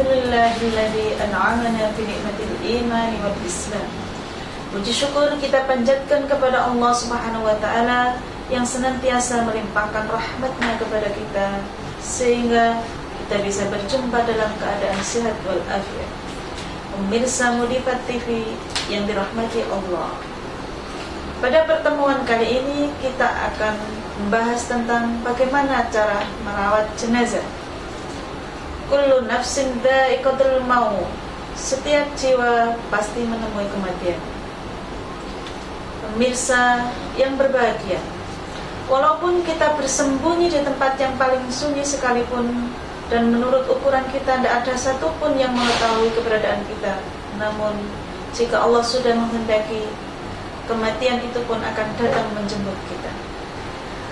Alhamdulillahilladzi an'amana bi ni'matil imani wal islam. Puji syukur kita panjatkan kepada Allah Subhanahu wa taala yang senantiasa melimpahkan rahmat-Nya kepada kita sehingga kita bisa berjumpa dalam keadaan sehat wal afiat. Pemirsa Mudifat TV yang dirahmati Allah, pada pertemuan kali ini kita akan membahas tentang bagaimana cara merawat jenazah. Kullu nafsin dha'iqatul maut. Setiap jiwa pasti menemui kematian. Pemirsa yang berbahagia, walaupun kita bersembunyi di tempat yang paling sunyi sekalipun, dan menurut ukuran kita tidak ada satupun yang mengetahui keberadaan kita, namun jika Allah sudah menghendaki, kematian itu pun akan datang menjemput kita.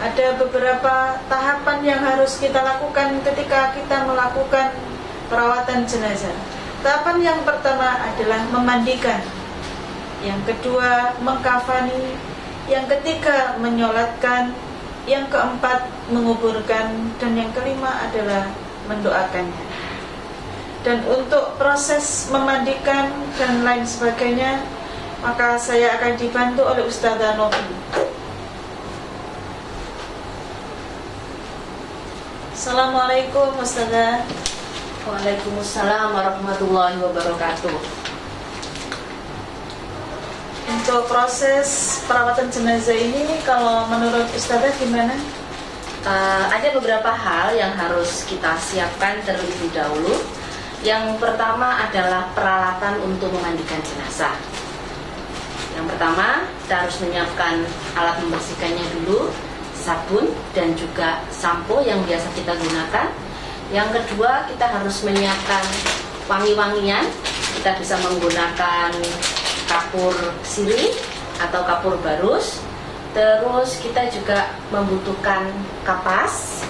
Ada beberapa tahapan yang harus kita lakukan ketika kita melakukan perawatan jenazah. Tahapan yang pertama adalah memandikan, yang kedua mengkafani, yang ketiga menyolatkan, yang keempat menguburkan, dan yang kelima adalah mendoakannya. Dan untuk proses memandikan dan lain sebagainya, maka saya akan dibantu oleh Ustazah Novi. Assalamualaikum Ustazah. Waalaikumsalam warahmatullahi wabarakatuh. Untuk proses perawatan jenazah ini, kalau menurut Ustazah gimana? Ada beberapa hal yang harus kita siapkan terlebih dahulu. Yang pertama adalah peralatan untuk memandikan jenazah. Yang pertama, kita harus menyiapkan alat membersihkannya dulu, sabun dan juga sampo yang biasa kita gunakan. Yang kedua, kita harus menyiapkan wangi-wangian. Kita bisa menggunakan kapur sirih atau kapur barus. Terus kita juga membutuhkan kapas,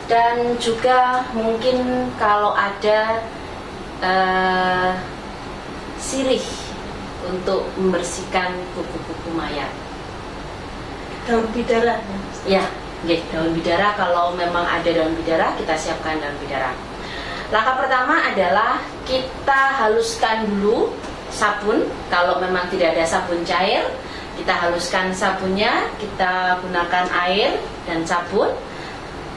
dan juga mungkin kalau ada sirih untuk membersihkan kuku-kuku mayat. Daun bidara. Ya, daun bidara. Kalau memang ada daun bidara, kita siapkan daun bidara. Langkah pertama adalah kita haluskan dulu sabun. Kalau memang tidak ada sabun cair, kita haluskan sabunnya, kita gunakan air dan sabun.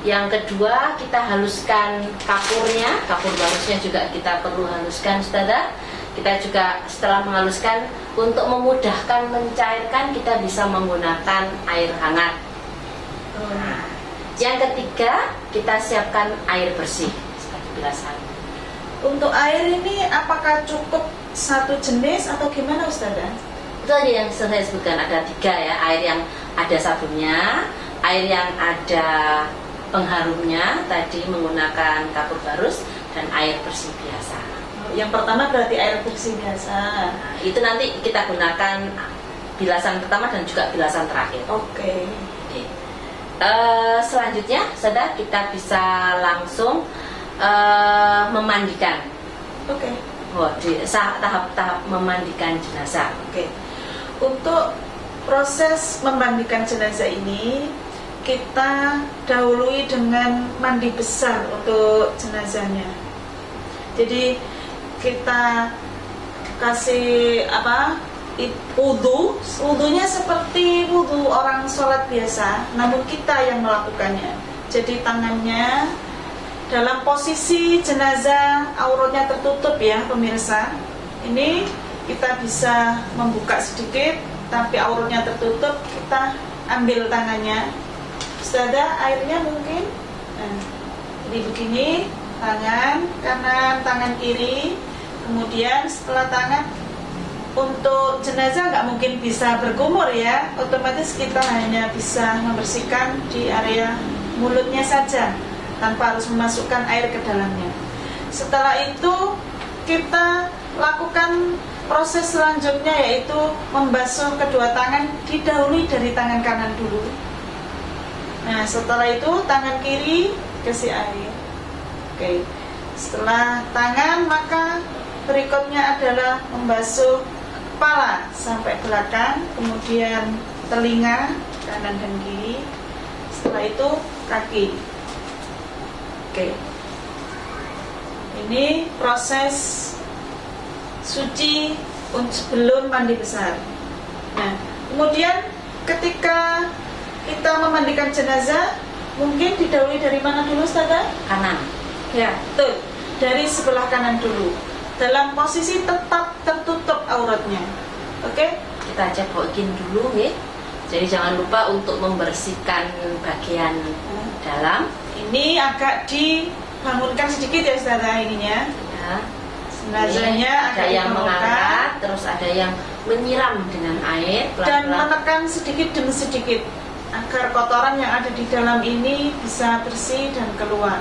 Yang kedua, kita haluskan kapurnya, kapur barusnya juga kita perlu haluskan, Ustazah. Kita juga setelah menghaluskan, untuk memudahkan mencairkan, kita bisa menggunakan air hangat. Nah, yang ketiga, kita siapkan air bersih sebagai bilasan. Untuk air ini apakah cukup satu jenis atau gimana Ustazah? Itu aja yang saya sebutkan, ada 3 ya. Air yang ada sabunnya, air yang ada pengharumnya, tadi menggunakan kapur barus, dan air bersih biasa. Yang pertama berarti air bersih biasa. Nah, itu nanti kita gunakan bilasan pertama dan juga bilasan terakhir. Oke. Selanjutnya, Saudara, kita bisa langsung memandikan. Oke. Tahap-tahap memandikan jenazah. Oke. Untuk proses memandikan jenazah ini, kita dahului dengan mandi besar untuk jenazahnya. Jadi kita kasih wudunya seperti wudu orang sholat biasa, namun kita yang melakukannya. Jadi tangannya dalam posisi jenazah, auratnya tertutup ya pemirsa. Ini kita bisa membuka sedikit, tapi auratnya tertutup. Kita ambil tangannya, Ustazah, airnya mungkin. Nah, jadi begini, tangan kanan, tangan kiri. Kemudian setelah tangan, untuk jenazah nggak mungkin bisa berkumur ya, otomatis kita hanya bisa membersihkan di area mulutnya saja, tanpa harus memasukkan air ke dalamnya. Setelah itu kita lakukan proses selanjutnya, yaitu membasuh kedua tangan, didahului dari tangan kanan dulu. Nah, setelah itu tangan kiri kasih air. Oke. Setelah tangan, maka berikutnya adalah membasuh kepala sampai belakang, kemudian telinga kanan dan kiri. Setelah itu kaki. Oke. Ini proses suci sebelum mandi besar. Nah, kemudian ketika kita memandikan jenazah, mungkin didahului dari mana dulu, Ustazah? Kanan. Ya, betul. Dari sebelah kanan dulu. Dalam posisi tetap tertutup auratnya. Oke? Kita cekokin dulu, ya. Jadi jangan lupa untuk membersihkan bagian dalam. Ini agak dibangunkan sedikit ya, Ustazah, ininya. Ya. Jenazahnya Ada agak yang dibangunkan. mengangkat, terus ada yang menyiram dengan air Dan pelan-pelan. menekan sedikit demi sedikit agar kotoran yang ada di dalam ini bisa bersih dan keluar.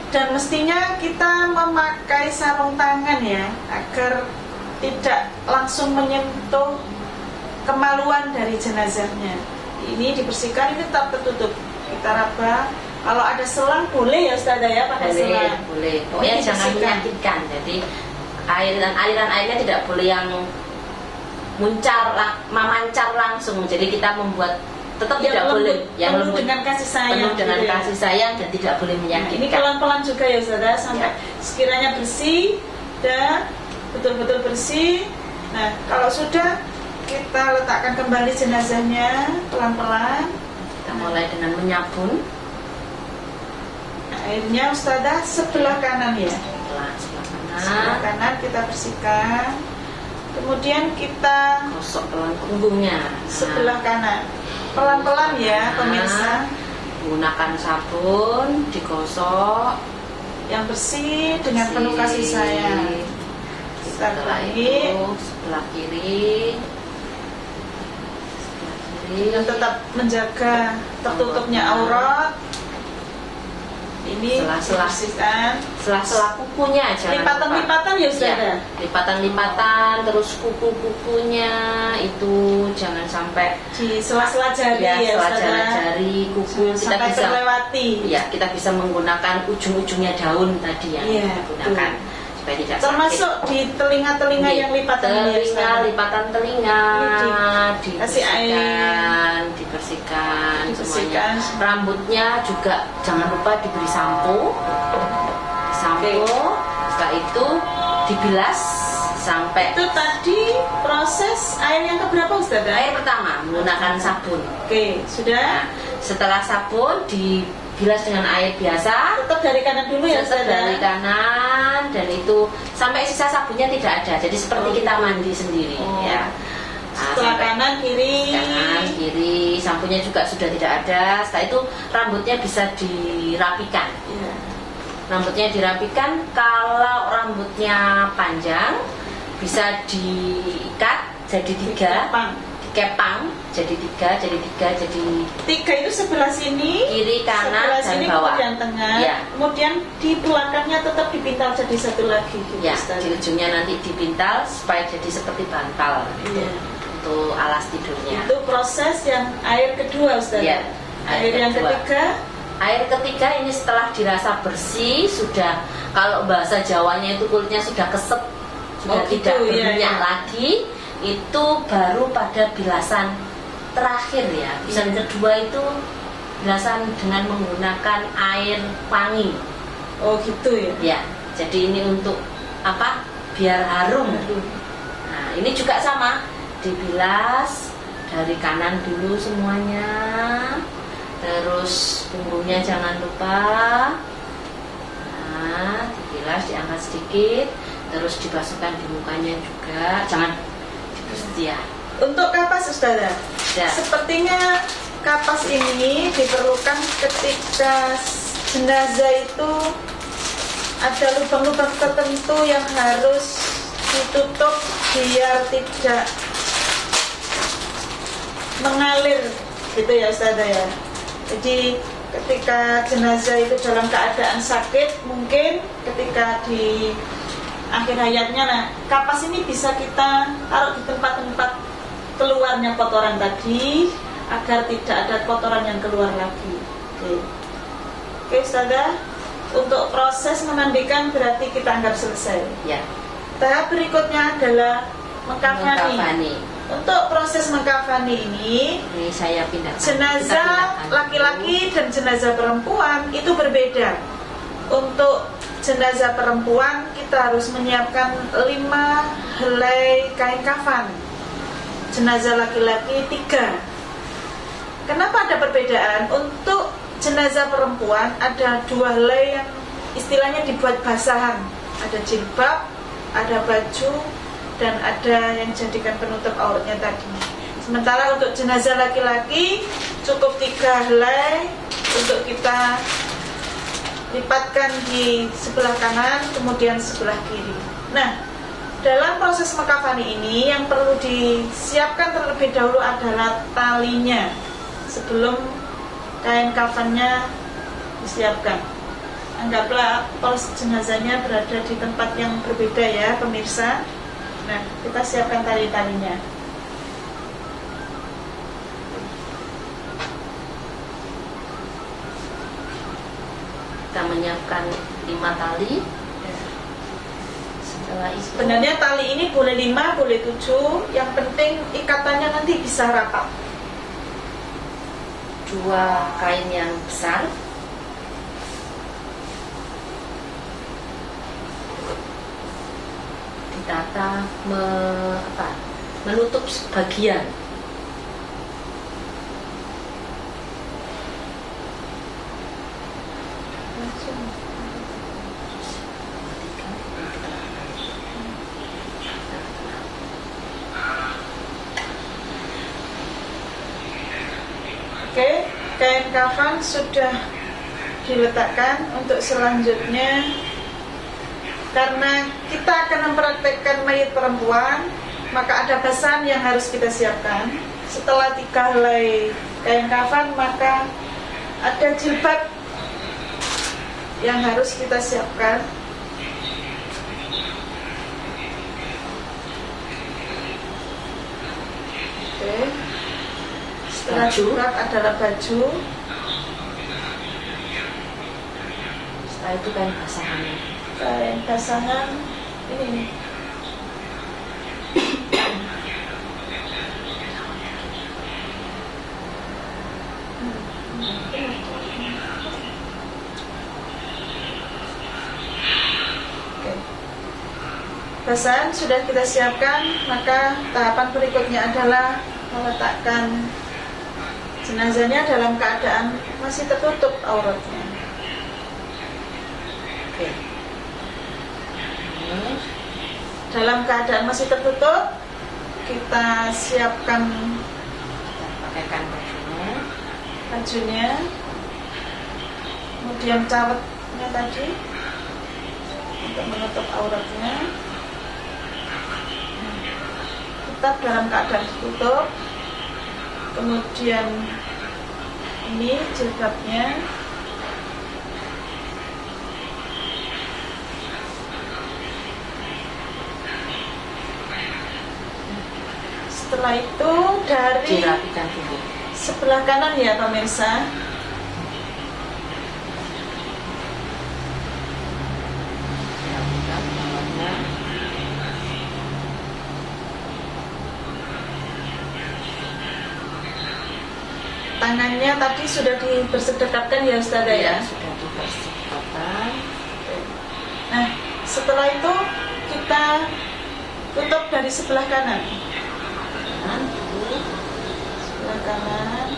Dan mestinya kita memakai sarung tangan ya, agar tidak langsung menyentuh kemaluan dari jenazahnya. Ini dibersihkan, ini tetap tertutup. Kita raba. Kalau ada selang boleh ya, Ustazah ya, pakai selang. Boleh. Pokoknya Ini jangan dibersihkan. menyakitkan. Jadi aliran airnya tidak boleh yang memancar langsung. Jadi kita membuat tetap Yang tidak lembut, boleh yang penuh lembut, dengan kasih sayang, penuh dengan gitu ya. kasih sayang dan tidak boleh Nah, menyakitkan. ini pelan-pelan juga ya, Ustazah, sampai sekiranya bersih dan betul-betul bersih. Nah, kalau sudah, kita letakkan kembali jenazahnya pelan-pelan. Kita mulai dengan menyabun. Nah, airnya, Ustazah, sebelah kanan ya. Pelan Sebelah sebelah kanan. kanan kita bersihkan. Kemudian kita Gosok pelan punggungnya. sebelah kanan. Pelan-pelan ya, pemirsa. Gunakan sabun, digosok Yang bersih dengan penuh kasih sayang. Kita Setelah balik. itu sebelah kiri. Dan tetap menjaga tertutupnya aurat. Ini Sela-sela. dibersihkan. Sela-sela kukunya jangan Lipatan-lipatan ya, lupa. Ustazah? Ya, lipatan-lipatan, terus kuku-kukunya itu jangan sampai Di sela-sela jari ya, sela-sela Ustazah. jari kuku kita Sampai bisa terlewati. ya kita bisa menggunakan ujung-ujungnya daun tadi yang Iya, digunakan supaya tidak Termasuk sakit. di telinga-telinga yang lipatan ya, telinga, Ustazah. lipatan telinga Ini kasih air. dibersihkan Dibersihkan. semuanya. Rambutnya juga jangan lupa diberi sampo. Sampo. Setelah itu dibilas sampai Itu tadi proses air yang keberapa, Ustazah? air pertama menggunakan sabun. Oke, sudah. Nah, setelah sabun dibilas dengan air biasa. Tetap dari kanan dulu ya, Tetap Ustazah. dari kanan dan itu sampai sisa sabunnya tidak ada. Jadi seperti Oh. kita mandi sendiri Oh. ya. Nah, Setelah sampai kanan, kiri. kanan, kiri, sampunya juga sudah tidak ada. Setelah itu rambutnya bisa dirapikan. Ya. Rambutnya dirapikan. Kalau rambutnya panjang bisa diikat jadi tiga, Dikepang. dikepang jadi tiga, jadi Tiga itu sebelah sini, kiri, sebelah kanan, dan sini, bawah. kemudian tengah, Ya. kemudian di belakangnya tetap dipintal jadi satu lagi. Gitu, Ya, Ustazah. di ujungnya nanti dipintal supaya jadi seperti bantal Iya. untuk alas tidurnya. Itu proses yang air kedua, Ustazah. Iya, Air yang kedua. ketiga, Air ketiga ini setelah dirasa bersih, sudah kalau bahasa Jawanya itu kulitnya sudah keset, sudah Oh, gitu, tidak iya, berminyak iya. lagi, itu baru pada bilasan terakhir ya. Bilasan Iya. kedua itu bilasan dengan menggunakan air wangi. oh gitu ya. Ya, jadi ini untuk apa? Biar harum. Nah, ini juga sama, dibilas dari kanan dulu semuanya. Terus punggungnya jangan lupa. Nah, dibilas, diangkat sedikit, terus dibasuhkan di mukanya juga. Jangan ya. Untuk kapas, Ustazah, Ya. sepertinya kapas ini diperlukan ketika jenazah itu ada lubang-lubang tertentu yang harus ditutup biar tidak mengalir gitu ya, Ustazah ya. Jadi ketika jenazah itu dalam keadaan sakit, mungkin ketika di akhir hayatnya, nah kapas ini bisa kita taruh di tempat-tempat keluarnya kotoran tadi agar tidak ada kotoran yang keluar lagi. Oke, Ustazah, untuk proses memandikan berarti kita anggap selesai. Ya. Tahap berikutnya adalah mengkafani. Mengkafani. Untuk proses mengkafani ini, Ini saya pindahkan. jenazah Kita pindahkan laki-laki dan jenazah perempuan itu berbeda. Untuk jenazah perempuan kita harus menyiapkan 5 helai kain kafan. Jenazah laki-laki 3. Kenapa ada perbedaan? Untuk jenazah perempuan ada 2 helai yang istilahnya dibuat basahan. Ada jilbab, ada baju, dan ada yang jadikan penutup auratnya tadi. Sementara untuk jenazah laki-laki cukup 3 helai untuk kita lipatkan di sebelah kanan, kemudian sebelah kiri. Nah, dalam proses mengkafani ini yang perlu disiapkan terlebih dahulu adalah talinya sebelum kain kafannya disiapkan. Anggaplah pos jenazahnya berada di tempat yang berbeda ya pemirsa. Nah, kita siapkan tali-talinya. Kita menyiapkan 5 tali. Setelah itu, Sebenarnya tali ini boleh 5, boleh 7. Yang penting ikatannya nanti bisa rapat. 2 kain yang besar, ditata menutup sebagian. Oke, kain kafan sudah diletakkan. Untuk selanjutnya, karena kita akan mempraktekkan mayit perempuan, maka ada basahan yang harus kita siapkan. Setelah 3 helai kain kafan, maka ada jilbab yang harus kita siapkan. Oke. Setelah jilbab adalah baju. Setelah itu kain basahannya. Kain basahan ini nih. Oke. Basahan sudah kita siapkan, maka tahapan berikutnya adalah meletakkan jenazahnya dalam keadaan masih tertutup auratnya. Oke. Dalam keadaan masih tertutup, kita siapkan Pakaikan bajunya, kemudian cawetnya tadi untuk menutup auratnya. Tetap dalam keadaan tertutup. Kemudian ini jilbabnya. Setelah itu dari dirapikan dulu. sebelah kanan ya pemirsa. Dirapikan bawahnya. Tangannya tadi sudah dibersedekatkan ya Ustazah ya. Sudah dibersihkan. Nah, setelah itu kita tutup dari sebelah kanan. Sebelah kanan.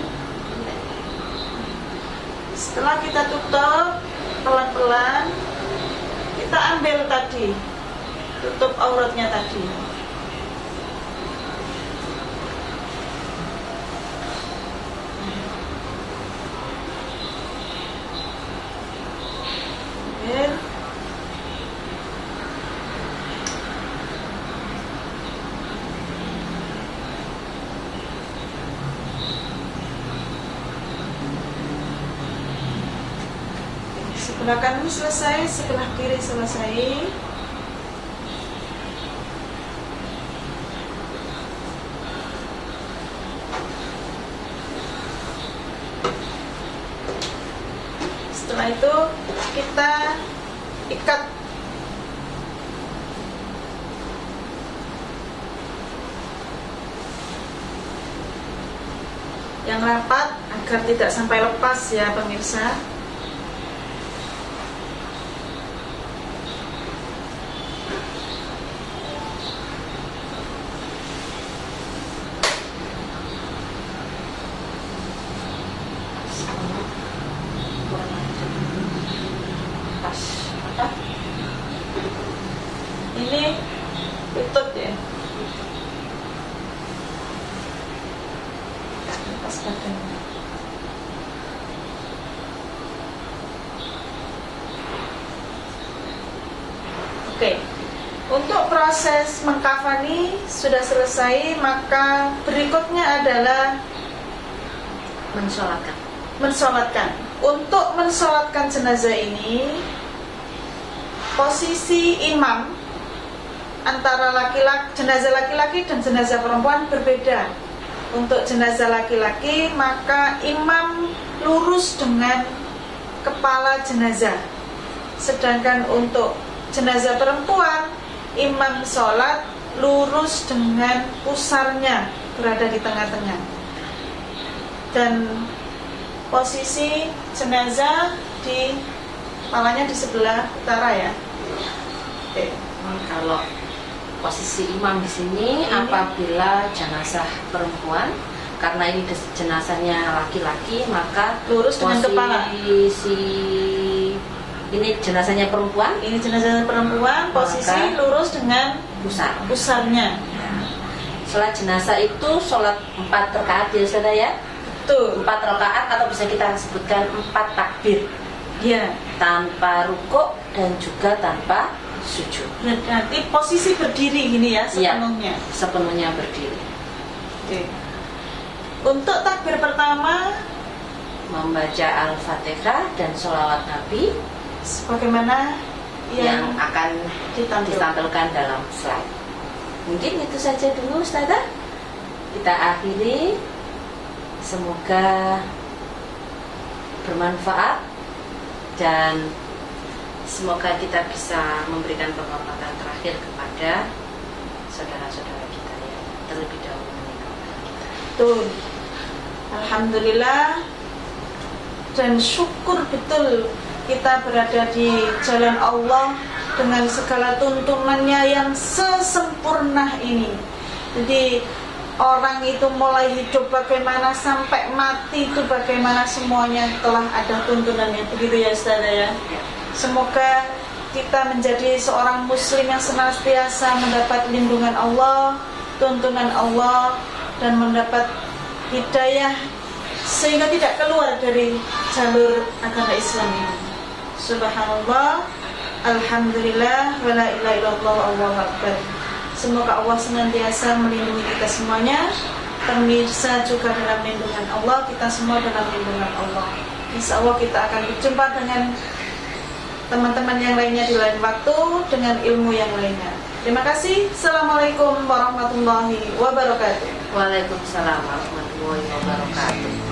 Setelah kita tutup pelan-pelan, kita ambil tadi, tutup auratnya tadi. Ambil. Sebelah kanan selesai, sebelah kiri selesai. Setelah itu kita ikat yang rapat agar tidak sampai lepas ya pemirsa. Ini lutut ya. Lepas badannya. Oke. Untuk proses mengkafani sudah selesai, maka berikutnya adalah mensolatkan. Untuk mensolatkan jenazah ini, posisi imam antara jenazah laki-laki dan jenazah perempuan berbeda. Untuk jenazah laki-laki, maka imam lurus dengan kepala jenazah. Sedangkan untuk jenazah perempuan, imam sholat lurus dengan pusarnya, berada di tengah-tengah. Dan posisi jenazah di kepalanya di sebelah utara ya. Oke. Kalau posisi imam di sini apabila jenazah perempuan, karena ini jenazahnya laki-laki, maka lurus dengan kepala. Ini jenazahnya perempuan. Ini jenazah perempuan, posisi lurus dengan pusarnya. Sholat jenazah itu sholat 4 rakaat ya saudara ya. Betul. 4 rakaat atau bisa kita sebutkan 4 takbir. Ya. Tanpa rukuk dan juga tanpa sujud. Nanti posisi berdiri gini ya sepenuhnya. Ya, sepenuhnya berdiri. Oke. Untuk takbir pertama membaca Al-Fatihah dan sholawat Nabi sebagaimana yang akan ditampilkan dalam slide. Mungkin itu saja dulu Ustazah. Kita akhiri. Semoga bermanfaat dan semoga kita bisa memberikan penghormatan terakhir kepada saudara-saudara kita yang terlebih dahulu meninggalkan kita. Betul. Alhamdulillah dan syukur betul kita berada di jalan Allah dengan segala tuntunannya yang sesempurna ini. Jadi orang itu mulai hidup bagaimana sampai mati itu bagaimana, semuanya telah ada tuntunannya. Begitu ya Ustazah ya. Semoga kita menjadi seorang muslim yang senantiasa mendapat lindungan Allah, tuntunan Allah, dan mendapat hidayah sehingga tidak keluar dari jalur agama Islam ini. Subhanallah, alhamdulillah, wala ilaha illallah, Allahu akbar. Semoga Allah senantiasa melindungi kita semuanya, pemirsa juga dalam lindungan Allah, kita semua dalam lindungan Allah. Insya Allah kita akan berjumpa dengan teman-teman yang lainnya di lain waktu dengan ilmu yang lainnya. Terima kasih. Assalamualaikum warahmatullahi wabarakatuh. Waalaikumsalam warahmatullahi wabarakatuh.